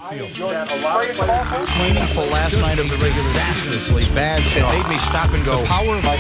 field. Meaningful last night of the regular disastrously bad. It made me stop and go. The power of Mike.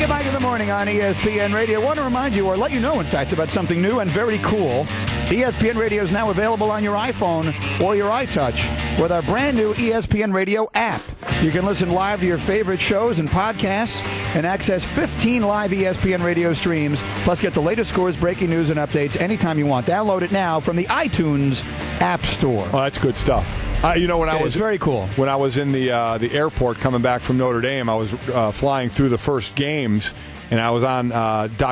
Mike in the morning on ESPN Radio. I want to remind you, or let you know, in fact, about something new and very cool. ESPN Radio is now available on your iPhone or your iTouch with our brand new ESPN Radio app. You can listen live to your favorite shows and podcasts and access 15 live ESPN Radio streams, plus get the latest scores, breaking news, and updates anytime you want. Download it now from the iTunes App Store. Oh, that's good stuff. It's very cool. When I was in the airport coming back from Notre Dame, I was flying through the first games, and I was on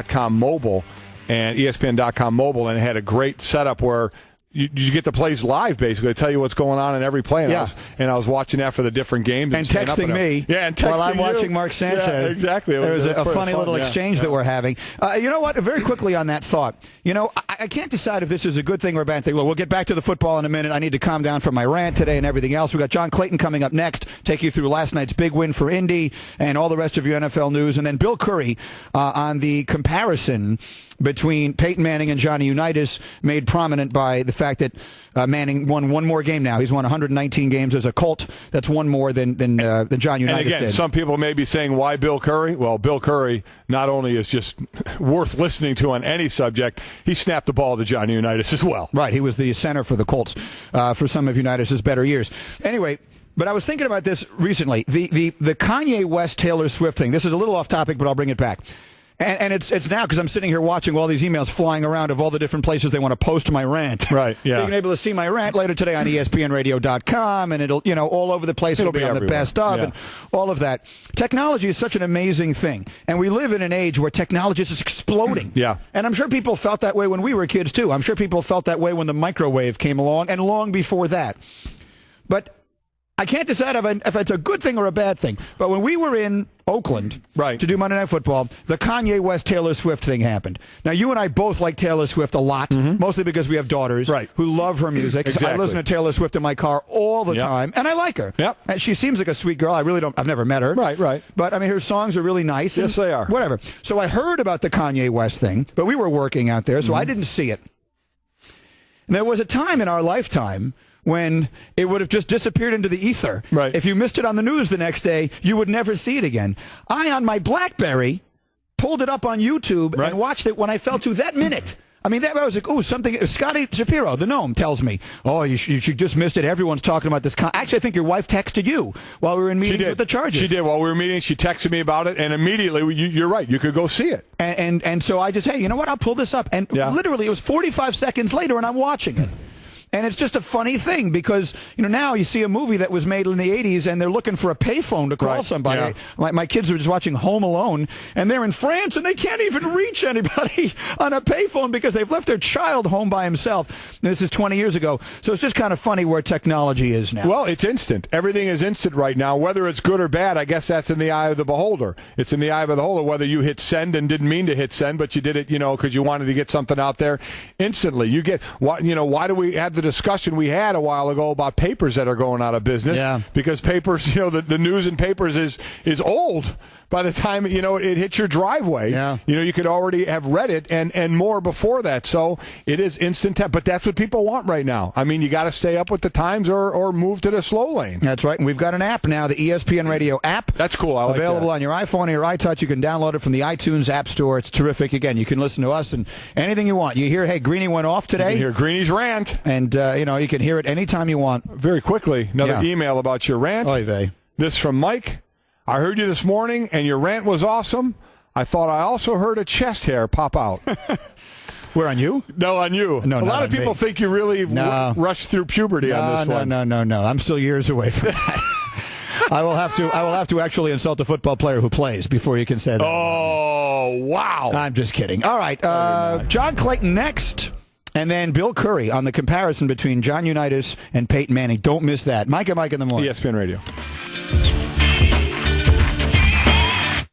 .com mobile and ESPN.com mobile, and it had a great setup where you get the plays live, basically. They tell you what's going on in every play. And I was watching that for the different games. And texting me while I'm watching Mark Sanchez. Yeah, exactly. There was a funny little exchange that we're having. You know what? Very quickly on that thought. I can't decide if this is a good thing or a bad thing. Look, we'll get back to the football in a minute. I need to calm down from my rant today and everything else. We've got John Clayton coming up next, take you through last night's big win for Indy and all the rest of your NFL news. And then Bill Curry on the comparison between Peyton Manning and Johnny Unitas, made prominent by the fact that Manning won one more game now. He's won 119 games as a Colt. That's one more than John Unitas and again, did. Some people may be saying, why Bill Curry? Well, Bill Curry not only is just worth listening to on any subject, he snapped the ball to Johnny Unitas as well. Right. He was the center for the Colts for some of Unitas' better years. Anyway, but I was thinking about this recently. The Kanye West Taylor Swift thing. This is a little off topic, but I'll bring it back. And it's now because I'm sitting here watching all these emails flying around of all the different places they want to post my rant. Right, yeah. So you're able to see my rant later today on ESPNradio.com, and it'll, all over the place. It'll be on everywhere. The best of, and all of that. Technology is such an amazing thing, and we live in an age where technology is just exploding. Yeah. And I'm sure people felt that way when we were kids, too. I'm sure people felt that way when the microwave came along, and long before that. But I can't decide if it's a good thing or a bad thing. But when we were in Oakland to do Monday Night Football, the Kanye West Taylor Swift thing happened. Now, you and I both like Taylor Swift a lot, mostly because we have daughters who love her music. Exactly. I listen to Taylor Swift in my car all the time, and I like her. Yep. And she seems like a sweet girl. I've never met her. Right. But, I mean, her songs are really nice. Yes, they are. Whatever. So I heard about the Kanye West thing, but we were working out there, so I didn't see it. And there was a time in our lifetime when it would have just disappeared into the ether. Right. If you missed it on the news the next day, you would never see it again. I, on my BlackBerry, pulled it up on YouTube and watched it when I fell to that minute. I mean, I was like, something. Scotty Shapiro, the gnome, tells me, you just missed it. Everyone's talking about this. Actually, I think your wife texted you while we were in meetings with the Chargers. She did. While we were meeting, she texted me about it, and immediately, you're right, you could go see it. And so I just, hey, you know what, I'll pull this up. And literally, it was 45 seconds later, and I'm watching it. And it's just a funny thing because, now you see a movie that was made in the 80s and they're looking for a payphone to call somebody. Yeah. My kids were just watching Home Alone and they're in France and they can't even reach anybody on a payphone because they've left their child home by himself. And this is 20 years ago. So it's just kind of funny where technology is now. Well, it's instant. Everything is instant right now. Whether it's good or bad, I guess that's in the eye of the beholder. It's in the eye of the beholder whether you hit send and didn't mean to hit send, but you did it, because you wanted to get something out there instantly. You get, why do we have the discussion we had a while ago about papers that are going out of business? Yeah. Because papers, the news in papers is old by the time it hits your driveway. Yeah. You could already have read it and more before that. So it is instant but that's what people want right now. I mean, you got to stay up with the times or move to the slow lane. That's right. And we've got an app now, the ESPN Radio app. That's cool. I like available that. On your iPhone or your iTouch. You can download it from the iTunes App Store. It's terrific. Again, you can listen to us and anything you want. You hear, hey, Greeny went off today. You can hear Greeny's rant. And, you can hear it anytime you want. Very quickly, another email about your rant. Oy vey. This from Mike. I heard you this morning, and your rant was awesome. I thought I also heard a chest hair pop out. Where, on you? No, on you. No, a lot of people think you really rushed through puberty on this one. No. I'm still years away from that. I will have to actually insult the football player who plays before you can say that. Oh, wow. I'm just kidding. All right. John Clayton next. And then Bill Curry on the comparison between John Unitas and Peyton Manning. Don't miss that. Mike and Mike in the morning. ESPN Radio.